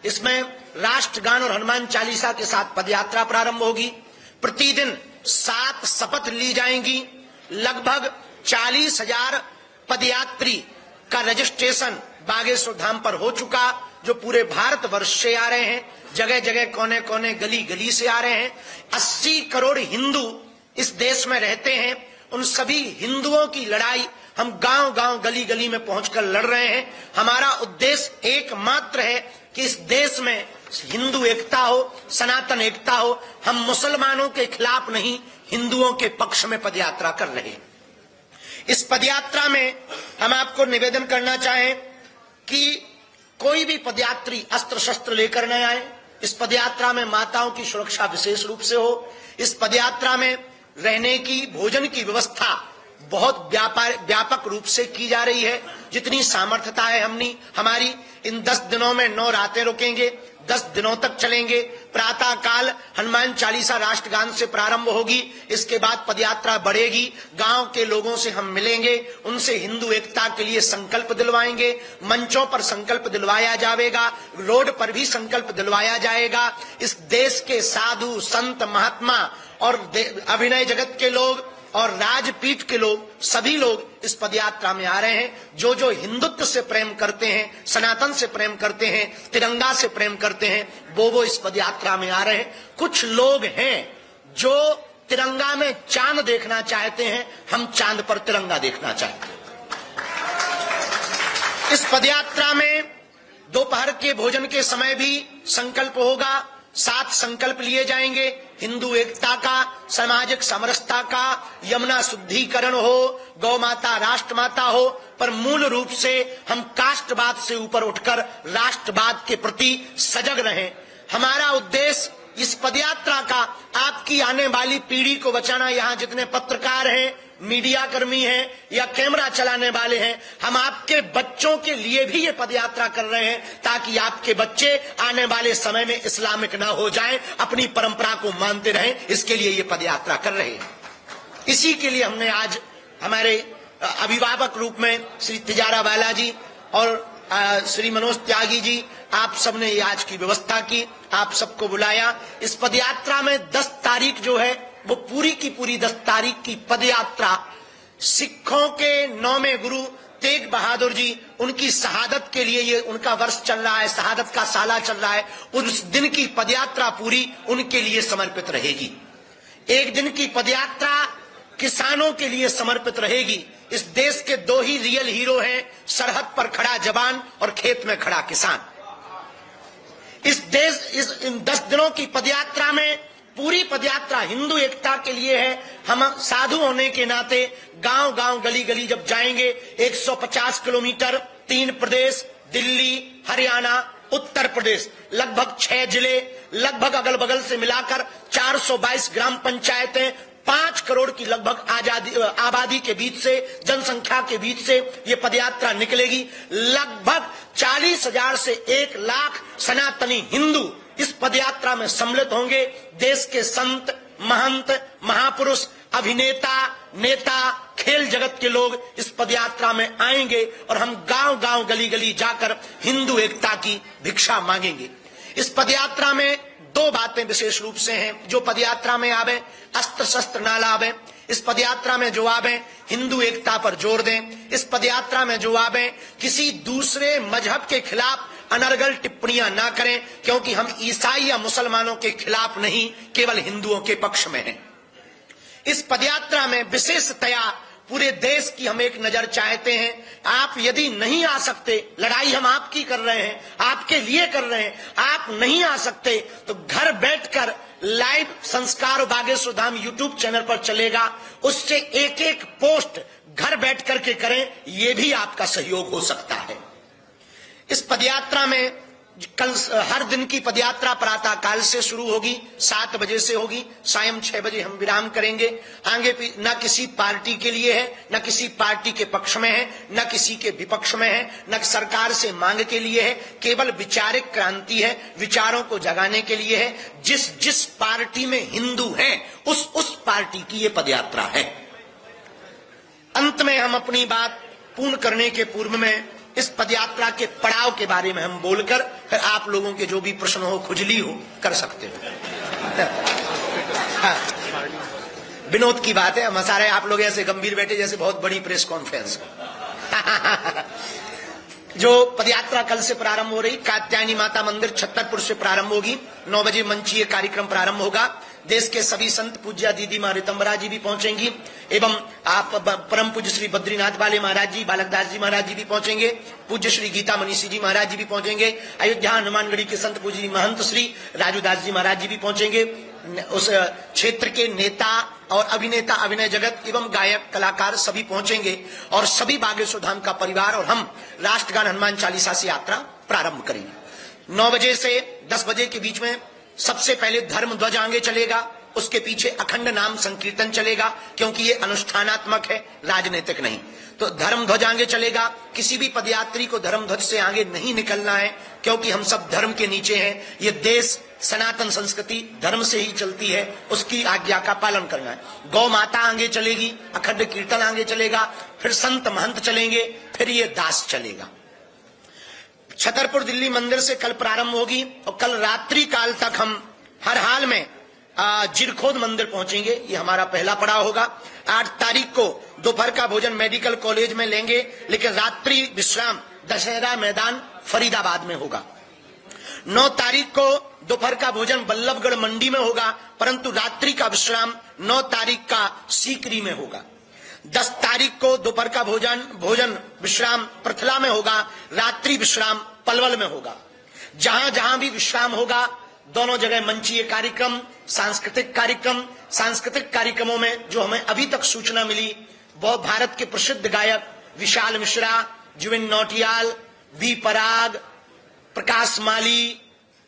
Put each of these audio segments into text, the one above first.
इसमें राष्ट्रगान और हनुमान चालीसा के साथ पदयात्रा प्रारंभ होगी। प्रतिदिन 7 शपथ ली जाएंगी। लगभग 40,000 पदयात्री का रजिस्ट्रेशन बागेश्वर धाम पर हो चुका, जो पूरे भारतवर्ष से आ रहे हैं, जगह जगह कोने कोने गली गली से आ रहे हैं। 80 करोड़ हिंदू इस देश में रहते हैं। उन सभी हिंदुओं की लड़ाई हम गांव गांव गली गली में पहुंचकर लड़ रहे हैं। हमारा उद्देश्य एकमात्र है कि इस देश में हिंदू एकता हो, सनातन एकता हो। हम मुसलमानों के खिलाफ नहीं, हिंदुओं के पक्ष में पदयात्रा कर रहे हैं। इस पदयात्रा में हम आपको निवेदन करना चाहें कि कोई भी पदयात्री अस्त्र शस्त्र लेकर न आए। इस पदयात्रा में माताओं की सुरक्षा विशेष रूप से हो। इस पदयात्रा में रहने की, भोजन की व्यवस्था बहुत व्यापक रूप से की जा रही है। जितनी सामर्थ्यता है हमारी इन 10 दिनों में 9 रातें रुकेंगे, 10 दिनों तक चलेंगे। प्रातः काल हनुमान चालीसा राष्ट्रगान से प्रारंभ होगी। इसके बाद पदयात्रा बढ़ेगी। गांव के लोगों से हम मिलेंगे, उनसे हिंदू एकता के लिए संकल्प दिलवाएंगे। मंचों पर संकल्प दिलवाया जाएगा, रोड पर भी संकल्प दिलवाया जाएगा। इस देश के साधु संत महात्मा और अभिनय जगत के लोग और राजपीठ के लोग, सभी लोग इस पदयात्रा में आ रहे हैं। जो जो हिंदुत्व से प्रेम करते हैं, सनातन से प्रेम करते हैं, तिरंगा से प्रेम करते हैं, वो इस पदयात्रा में आ रहे हैं। कुछ लोग हैं जो तिरंगा में चांद देखना चाहते हैं, हम चांद पर तिरंगा देखना चाहते हैं। इस पदयात्रा में दोपहर के भोजन के समय भी संकल्प होगा। 7 संकल्प लिए जाएंगे। हिंदू एकता का, सामाजिक समरसता का, यमुना शुद्धिकरण हो, गौ माता राष्ट्र माता हो, पर मूल रूप से हम कास्टवाद से ऊपर उठकर राष्ट्रवाद के प्रति सजग रहें। हमारा उद्देश्य इस पदयात्रा का आपकी आने वाली पीढ़ी को बचाना। यहाँ जितने पत्रकार हैं, मीडिया कर्मी हैं या कैमरा चलाने वाले हैं, हम आपके बच्चों के लिए भी ये पदयात्रा कर रहे हैं, ताकि आपके बच्चे आने वाले समय में इस्लामिक ना हो जाएं, अपनी परंपरा को मानते रहें। इसके लिए ये पदयात्रा कर रहे हैं। इसी के लिए हमने आज हमारे अभिभावक रूप में श्री तिजारा वाला जी और श्री मनोज त्यागी जी, आप सबने ये आज की व्यवस्था की, आप सबको बुलाया। इस पदयात्रा में 10 तारीख जो है वो पूरी की पूरी 10 तारीख की पदयात्रा सिखों के 9वें गुरु तेग बहादुर जी, उनकी शहादत के लिए ये उनका वर्ष चल रहा है, शहादत का साला चल रहा है। उस दिन की पदयात्रा पूरी उनके लिए समर्पित रहेगी। एक दिन की पदयात्रा किसानों के लिए समर्पित रहेगी। इस देश के 2 ही रियल हीरो हैं, सरहद पर खड़ा जवान और खेत में खड़ा किसान। इन 10 दिनों की पदयात्रा में पूरी पदयात्रा हिंदू एकता के लिए है। हम साधु होने के नाते गांव गांव गली गली जब जाएंगे, 150 किलोमीटर, 3 प्रदेश, दिल्ली, हरियाणा, उत्तर प्रदेश, लगभग 6 जिले, लगभग अगल बगल से मिलाकर 422 ग्राम पंचायतें, 5 करोड़ की लगभग आबादी के बीच से, जनसंख्या के बीच से ये पदयात्रा निकलेगी। लगभग 40,000 से 1 लाख सनातनी हिंदू इस पदयात्रा में सम्मिलित होंगे। देश के संत, महंत, महापुरुष, अभिनेता, नेता, खेल जगत के लोग इस पदयात्रा में आएंगे और हम गांव गांव गली गली जाकर हिंदू एकता की भिक्षा मांगेंगे। इस पदयात्रा में 2 बातें विशेष रूप से हैं। जो पदयात्रा में आवे अस्त्र शस्त्र ना लावे। इस पदयात्रा में जो आवे हिंदू एकता पर जोर दें। इस पदयात्रा में जो आवे किसी दूसरे मजहब के खिलाफ अनर्गल टिप्पणियां ना करें, क्योंकि हम ईसाई या मुसलमानों के खिलाफ नहीं, केवल हिंदुओं के पक्ष में हैं। इस पदयात्रा में विशेषतया पूरे देश की हम एक नजर चाहते हैं। आप यदि नहीं आ सकते, लड़ाई हम आपकी कर रहे हैं, आपके लिए कर रहे हैं, आप नहीं आ सकते तो घर बैठकर लाइव संस्कार बागेश्वर धाम यूट्यूब चैनल पर चलेगा, उससे एक पोस्ट घर बैठ करके करें, यह भी आपका सहयोग हो सकता है। इस पदयात्रा में कल हर दिन की पदयात्रा प्रातः काल से शुरू होगी, 7 बजे से होगी, सायं 6 बजे हम विराम करेंगे। आगे न किसी पार्टी के लिए है, न किसी पार्टी के पक्ष में है, न किसी के विपक्ष में है, न सरकार से मांग के लिए है, केवल विचारिक क्रांति है, विचारों को जगाने के लिए है। जिस पार्टी में हिंदू है उस पार्टी की ये पदयात्रा है। अंत में हम अपनी बात पूर्ण करने के पूर्व में इस पदयात्रा के पड़ाव के बारे में हम बोलकर फिर आप लोगों के जो भी प्रश्न हो, खुजली हो, कर सकते हो। हाँ, विनोद की बात है, हम सारे आप लोग ऐसे गंभीर बैठे जैसे बहुत बड़ी प्रेस कॉन्फ्रेंस हो। जो पदयात्रा कल से प्रारंभ हो रही, कात्यायनी माता मंदिर छतरपुर से प्रारंभ होगी। 9 बजे मंचीय कार्यक्रम प्रारंभ होगा। देश के सभी संत पूज्या दीदी माँ रितंबरा जी भी पहुंचेंगी एवं आप परम पूज्य श्री बद्रीनाथ वाले महाराज जी, बालकदास जी महाराज जी भी पहुंचेंगे। पूज्य श्री गीता मनीषी जी महाराज जी भी पहुंचेंगे। अयोध्या हनुमानगढ़ी के संत पूज्य महंत श्री राजूदास जी महाराज जी भी पहुंचेंगे। उस क्षेत्र के नेता और अभिनेता, अभिनय जगत एवं गायक कलाकार सभी पहुंचेंगे और सभी बागेश्वर धाम का परिवार और हम राष्ट्रगान हनुमान चालीसा से यात्रा प्रारंभ करेंगे। 9 बजे से 10 बजे के बीच में सबसे पहले धर्म ध्वज आगे चलेगा, उसके पीछे अखंड नाम संकीर्तन चलेगा, क्योंकि ये अनुष्ठानात्मक है, राजनीतिक नहीं। तो धर्म ध्वज आगे चलेगा। किसी भी पदयात्री को धर्म ध्वज से आगे नहीं निकलना है, क्योंकि हम सब धर्म के नीचे हैं। ये देश सनातन संस्कृति धर्म से ही चलती है, उसकी आज्ञा का पालन करना है। गौ माता आगे चलेगी, अखंड कीर्तन आगे चलेगा, फिर संत महंत चलेंगे, फिर ये दास चलेगा। छतरपुर दिल्ली मंदिर से कल प्रारंभ होगी और कल रात्रि काल तक हम हर हाल में जिरखोद मंदिर पहुंचेंगे। ये हमारा पहला पड़ाव होगा। 8 तारीख को दोपहर का भोजन मेडिकल कॉलेज में लेंगे, लेकिन रात्रि विश्राम दशहरा मैदान फरीदाबाद में होगा। 9 तारीख को दोपहर का भोजन बल्लभगढ़ मंडी में होगा, परंतु रात्रि का विश्राम 9 तारीख का सीकरी में होगा। 10 तारीख को दोपहर का भोजन विश्राम पृथला में होगा, रात्रि विश्राम पलवल में होगा। जहां जहां भी विश्राम होगा, दोनों जगह मंचीय कार्यक्रम, सांस्कृतिक कार्यक्रम। सांस्कृतिक कार्यक्रमों में जो हमें अभी तक सूचना मिली, वो भारत के प्रसिद्ध गायक विशाल मिश्रा, जुबिन नौटियाल, वी पराग, प्रकाश माली,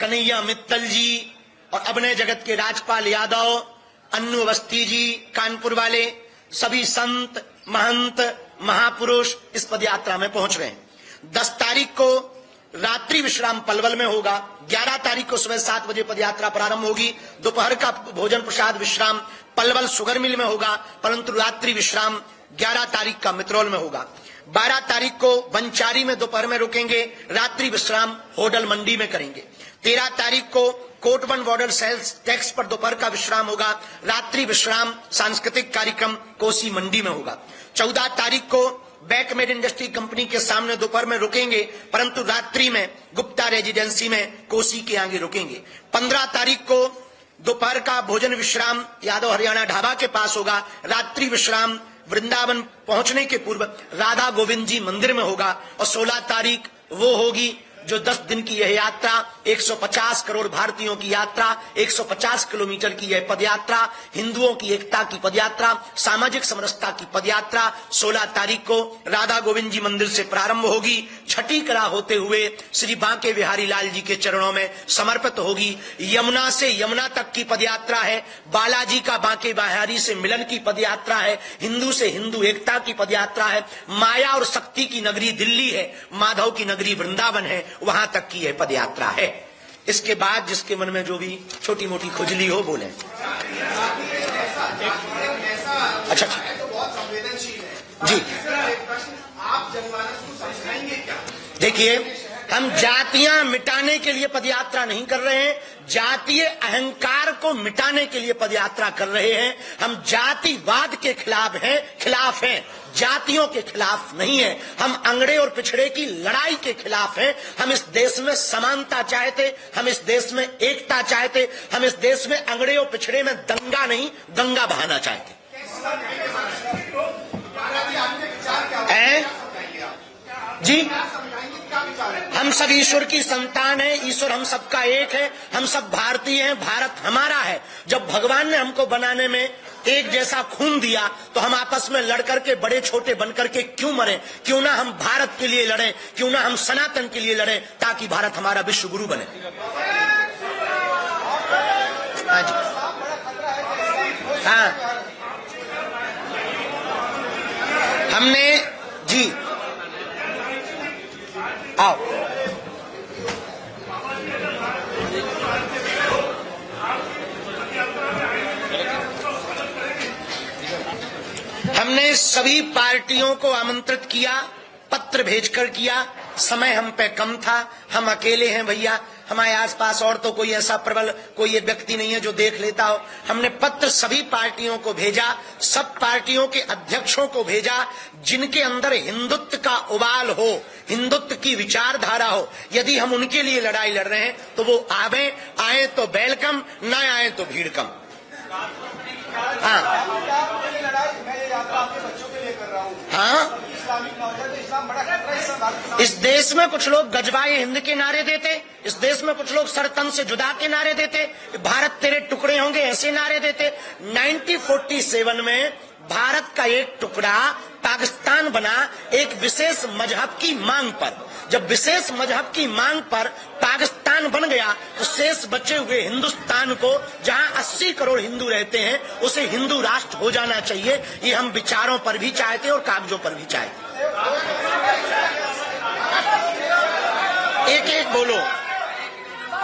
कन्हैया मित्तल जी और अभिनय जगत के राजपाल यादव, अन्नू अवस्थी जी कानपुर वाले, सभी संत महंत महापुरुष इस पदयात्रा में पहुंच रहे हैं। 10 तारीख को रात्रि विश्राम पलवल में होगा। 11 तारीख को सुबह 7 बजे पदयात्रा प्रारंभ होगी। दोपहर का भोजन प्रसाद विश्राम पलवल शुगर मिल में होगा, परंतु रात्रि विश्राम 11 तारीख का मित्रोल में होगा। 12 तारीख को बंचारी में दोपहर में रुकेंगे, रात्रि विश्राम होडल मंडी में करेंगे। 13 तारीख को कोटवन बॉर्डर सेल्स टैक्स पर दोपहर का विश्राम होगा, रात्रि विश्राम सांस्कृतिक कार्यक्रम कोसी मंडी में होगा। 14 तारीख को बैकमेड इंडस्ट्री कंपनी के सामने दोपहर में रुकेंगे, परंतु रात्रि में गुप्ता रेजिडेंसी में कोसी के आगे रुकेंगे। 15 तारीख को दोपहर का भोजन विश्राम यादव हरियाणा ढाबा के पास होगा, रात्रि विश्राम वृंदावन पहुंचने के पूर्व राधा गोविंद जी मंदिर में होगा। और 16 तारीख वो होगी जो 10 दिन की यह यात्रा, 150 करोड़ भारतीयों की यात्रा, 150 किलोमीटर की यह पदयात्रा, हिंदुओं की एकता की पदयात्रा, सामाजिक समरसता की पदयात्रा 16 तारीख को राधा गोविंद जी मंदिर से प्रारंभ होगी, छठी कला होते हुए श्री बांके बिहारी लाल जी के चरणों में समर्पित होगी। यमुना से यमुना तक की पदयात्रा है, बालाजी का बांके बिहारी से मिलन की पदयात्रा है, हिंदू से हिंदू एकता की पदयात्रा है, माया और शक्ति की नगरी दिल्ली है, माधव की नगरी वृंदावन है, वहां तक की यह पदयात्रा है। इसके बाद जिसके मन में जो भी छोटी मोटी खुजली हो बोले। अच्छा जी, आप जनमानस को समझाएंगे क्या? देखिए, हम जातियां मिटाने के लिए पदयात्रा नहीं कर रहे हैं, जातीय अहंकार को मिटाने के लिए पदयात्रा कर रहे हैं। हम जातिवाद के खिलाफ हैं, जातियों के खिलाफ नहीं है। हम अंगड़े और पिछड़े की लड़ाई के खिलाफ हैं। हम इस देश में समानता चाहते, हम इस देश में एकता चाहते, हम इस देश में अंगड़े और पिछड़े में दंगा नहीं गंगा बहाना चाहते। जी, हम सब ईश्वर की संतान हैं, ईश्वर हम सबका एक है, हम सब भारतीय हैं, भारत हमारा है। जब भगवान ने हमको बनाने में एक जैसा खून दिया, तो हम आपस में लड़कर के बड़े छोटे बनकर के क्यों मरें? क्यों ना हम भारत के लिए लड़ें, क्यों ना हम सनातन के लिए लड़ें, ताकि भारत हमारा विश्व गुरु बने। हाँ जी, हाँ, हमने जी आओ, हमने सभी पार्टियों को आमंत्रित किया, पत्र पत्र भेजकर किया। समय हम पे कम था, हम अकेले हैं भैया, हमारे आसपास और तो कोई ऐसा प्रबल कोई ये व्यक्ति नहीं है जो देख लेता हो। हमने पत्र सभी पार्टियों को भेजा, सब पार्टियों के अध्यक्षों को भेजा, जिनके अंदर हिंदुत्व का उबाल हो, हिंदुत्व की विचारधारा हो। यदि हम उनके लिए लड़ाई लड़ रहे हैं तो वो आए तो वेलकम, ना आए तो भीड़ कम। हाँ हाँ, इस देश में कुछ लोग गजबाए हिंद के नारे देते, इस देश में कुछ लोग सरतन से जुदा के नारे देते, भारत तेरे टुकड़े होंगे ऐसे नारे देते। 1947 में भारत का एक टुकड़ा पाकिस्तान बना एक विशेष मजहब की मांग पर। जब विशेष मजहब की मांग पर पाकिस्तान बन गया तो शेष बचे हुए हिंदुस्तान को, जहां 80 करोड़ हिंदू रहते हैं, उसे हिंदू राष्ट्र हो जाना चाहिए। ये हम विचारों पर भी चाहते और कागजों पर भी चाहते। एक एक बोलो,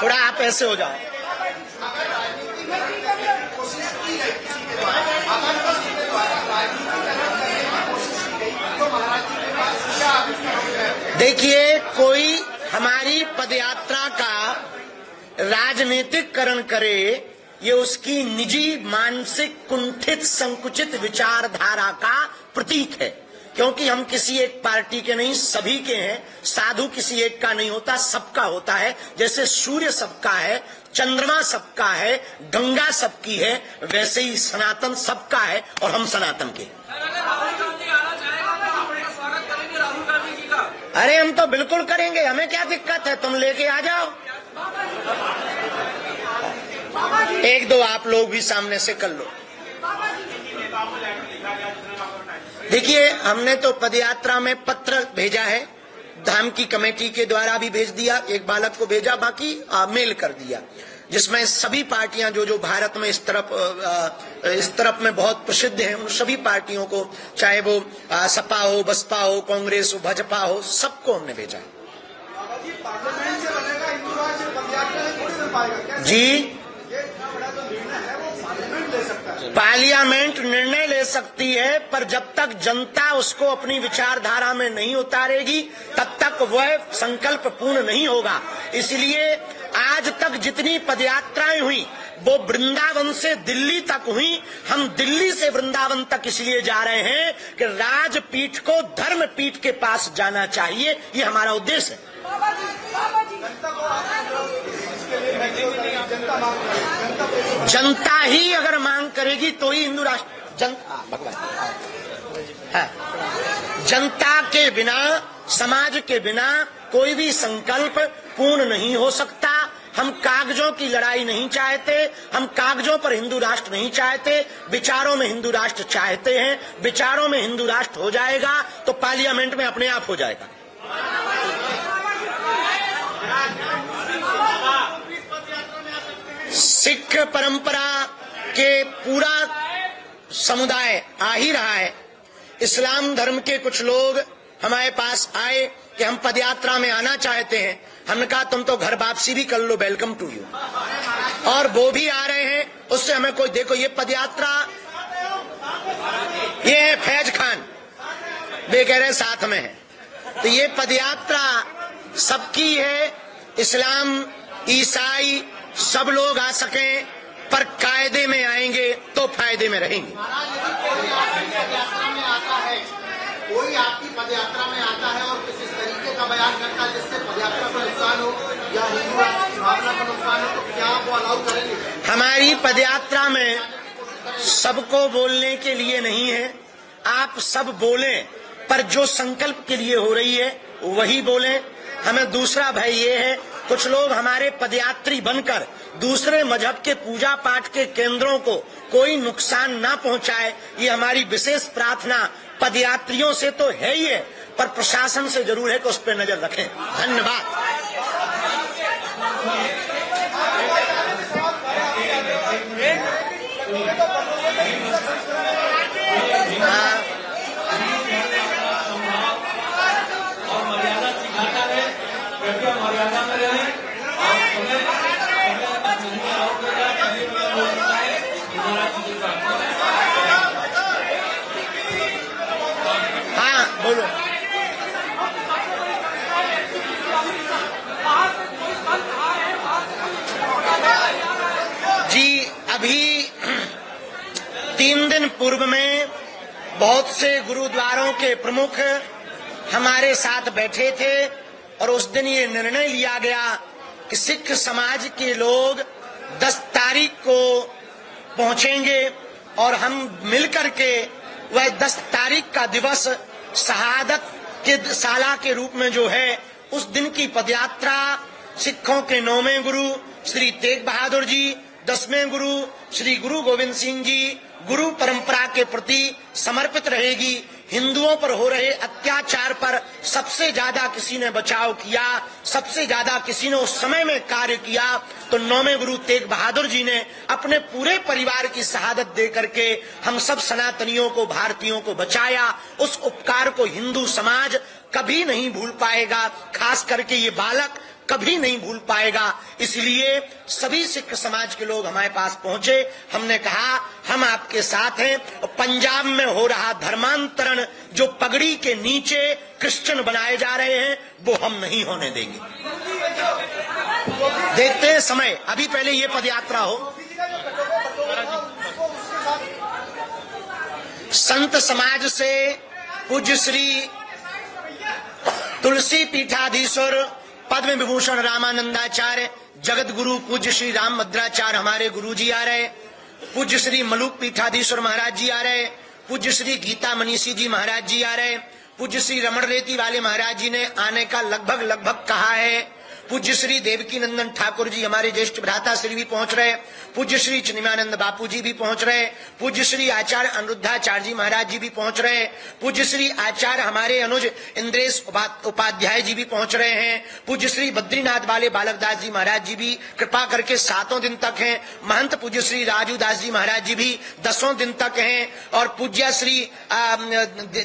थोड़ा आप ऐसे हो जाओ। देखिए, कोई हमारी पदयात्रा का राजनीतिकरण करे, ये उसकी निजी मानसिक कुंठित संकुचित विचारधारा का प्रतीक है। क्योंकि हम किसी एक पार्टी के नहीं, सभी के हैं। साधु किसी एक का नहीं होता, सबका होता है। जैसे सूर्य सबका है, चंद्रमा सबका है, गंगा सबकी है, वैसे ही सनातन सबका है और हम सनातन के। अरे हम तो बिल्कुल करेंगे, हमें क्या दिक्कत है, तुम लेके आ जाओ। एक दो आप लोग भी सामने से कर लो। देखिए, हमने तो पदयात्रा में पत्र भेजा है, धाम की कमेटी के द्वारा भी भेज दिया, एक बालक को भेजा, बाकी मेल कर दिया, जिसमें सभी पार्टियां जो भारत में इस तरफ में बहुत प्रसिद्ध हैं, उन सभी पार्टियों को, चाहे वो सपा हो, बसपा हो, कांग्रेस हो, भाजपा हो, सबको हमने भेजा। जी, पार्लियामेंट निर्णय ले सकती है, पर जब तक जनता उसको अपनी विचारधारा में नहीं उतारेगी तब तक वह संकल्प पूर्ण नहीं होगा। इसलिए आज तक जितनी पदयात्राएं हुई वो वृंदावन से दिल्ली तक हुई। हम दिल्ली से वृंदावन तक इसलिए जा रहे हैं कि राजपीठ को धर्मपीठ के पास जाना चाहिए, ये हमारा उद्देश्य है। जनता ही अगर मांग करेगी तो ही हिंदू राष्ट्र, जनता के बिना, समाज के बिना कोई भी संकल्प पूर्ण नहीं हो सकता। हम कागजों की लड़ाई नहीं चाहते, हम कागजों पर हिंदू राष्ट्र नहीं चाहते, विचारों में हिंदू राष्ट्र चाहते हैं। विचारों में हिंदू राष्ट्र हो जाएगा तो पार्लियामेंट में अपने आप हो जाएगा। सिख परंपरा के पूरा समुदाय आ ही रहा है। इस्लाम धर्म के कुछ लोग हमारे पास आए कि हम पदयात्रा में आना चाहते हैं। हमने कहा तुम तो घर वापसी भी कर लो, वेलकम टू यू। और वो भी आ रहे हैं, उससे हमें कोई, देखो ये पदयात्रा, ये है फैज खान, वे कह रहे साथ में है, तो ये पदयात्रा सबकी है। इस्लाम, ईसाई सब लोग आ सकें, पर कायदे में आएंगे तो फायदे में रहेंगे। कोई आपकी पदयात्रा में आता है और किसी तरीके का बयान करता है जिससे पदयात्रा को नुकसान हो या हिंदू भावना को नुकसान हो, तो क्या आप वो अलाउ करेंगे? हमारी पदयात्रा में सबको बोलने के लिए नहीं है, आप सब बोलें, पर जो संकल्प के लिए हो रही है वही बोलें। हमें दूसरा भय ये है, कुछ लोग हमारे पदयात्री बनकर दूसरे मजहब के पूजा पाठ के केंद्रों को कोई नुकसान ना पहुंचाए, ये हमारी विशेष प्रार्थना पदयात्रियों से तो है ही है, पर प्रशासन से जरूर है कि उस पर नजर रखें। धन्यवाद। हाँ बोलो। पूर्व में बहुत से गुरुद्वारों के प्रमुख हमारे साथ बैठे थे और उस दिन ये निर्णय लिया गया कि सिख समाज के लोग 10 तारीख को पहुंचेंगे और हम मिलकर के वह 10 तारीख का दिवस शहादत के साला के रूप में जो है उस दिन की पदयात्रा सिखों के 9वें गुरु श्री तेग बहादुर जी, 10वें गुरु श्री गुरु गोविंद सिंह जी गुरु परंपरा के प्रति समर्पित रहेगी। हिंदुओं पर हो रहे अत्याचार पर सबसे ज्यादा किसी ने बचाव किया, सबसे ज्यादा किसी ने उस समय में कार्य किया तो 9वें गुरु तेग बहादुर जी ने अपने पूरे परिवार की शहादत दे करके हम सब सनातनियों को, भारतीयों को बचाया। उस उपकार को हिंदू समाज कभी नहीं भूल पाएगा, खास करके ये बालक कभी नहीं भूल पाएगा। इसलिए सभी सिख समाज के लोग हमारे पास पहुंचे। हमने कहा हम आपके साथ हैं। पंजाब में हो रहा धर्मांतरण, जो पगड़ी के नीचे क्रिश्चियन बनाए जा रहे हैं, वो हम नहीं होने देंगे। देखते हैं समय, अभी पहले ये पदयात्रा हो। संत समाज से पूज्य श्री तुलसी पीठाधीश्वर पद्म विभूषण रामानंदाचार्य, जगत गुरु पूज्य श्री राम भद्राचार्य हमारे गुरु जी आ रहे, पूज्य श्री मलुक पीठाधीश्वर महाराज जी आ रहे, पूज्य श्री गीता मनीषी जी महाराज जी आ रहे, पूज्य श्री रमण रेती वाले महाराज जी ने आने का लगभग कहा है, पूज्य श्री देवकी नंदन ठाकुर जी हमारे ज्येष्ठ भ्राता श्री भी पहुंच रहे, पूज्य श्री चिन्मयानंद बापू जी भी पहुंच रहे, पूज्य श्री आचार्य अनिरुद्धाचार्य जी महाराज जी भी पहुंच रहे, पूज्य श्री आचार्य हमारे अनुज इंद्रेश उपाध्याय जी भी पहुंच रहे हैं, पूज्य श्री बद्रीनाथ वाले बालकदास जी महाराज जी भी कृपा करके 7 दिन तक हैं, महंत पूज्य श्री राजू दास जी महाराज जी भी 10 दिन तक हैं और पूज्य श्री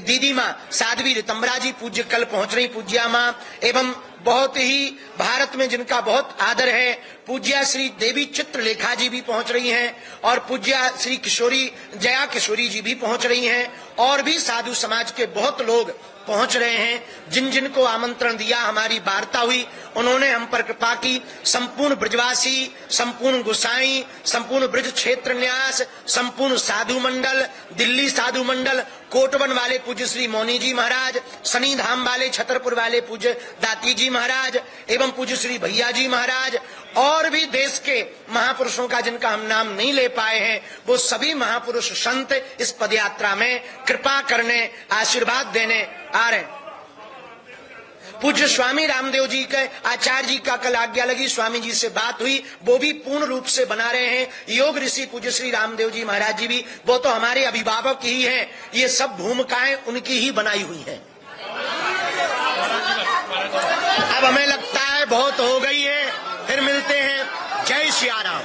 दीदी माँ साध्वी रितंबरा जी पूज्य कल पहुंच रही पूज्या माँ, एवं बहुत ही भारत में जिनका बहुत आदर है पूज्या श्री देवी चित्रलेखा जी भी पहुंच रही हैं और पूज्या श्री किशोरी जया किशोरी जी भी पहुंच रही हैं और भी साधु समाज के बहुत लोग पहुंच रहे हैं। जिन जिन को आमंत्रण दिया, हमारी वार्ता हुई, उन्होंने हम पर कृपा की। संपूर्ण ब्रजवासी, संपूर्ण गोसाई, संपूर्ण ब्रज क्षेत्र न्यास, संपूर्ण साधु मंडल, दिल्ली साधु मंडल, कोटवन वाले पूज्य श्री मौनी जी महाराज, शनि धाम वाले छतरपुर वाले पूज्य दाती जी महाराज एवं पूज्य श्री भैया जी महाराज और भी देश के महापुरुषों का जिनका हम नाम नहीं ले पाए हैं, वो सभी महापुरुष संत इस पदयात्रा में कृपा करने, आशीर्वाद देने आ रहे हैं। पूज्य स्वामी रामदेव जी के आचार्य जी का कल आज्ञा लगी, स्वामी जी से बात हुई, वो भी पूर्ण रूप से बना रहे हैं। योग ऋषि पूज्य श्री रामदेव जी महाराज जी भी, वो तो हमारे अभिभावक ही हैं। ये सब भूमिकाएं उनकी ही बनाई हुई हैं। अब हमें लगता है बहुत हो गई है, फिर मिलते हैं। जय सिया राम।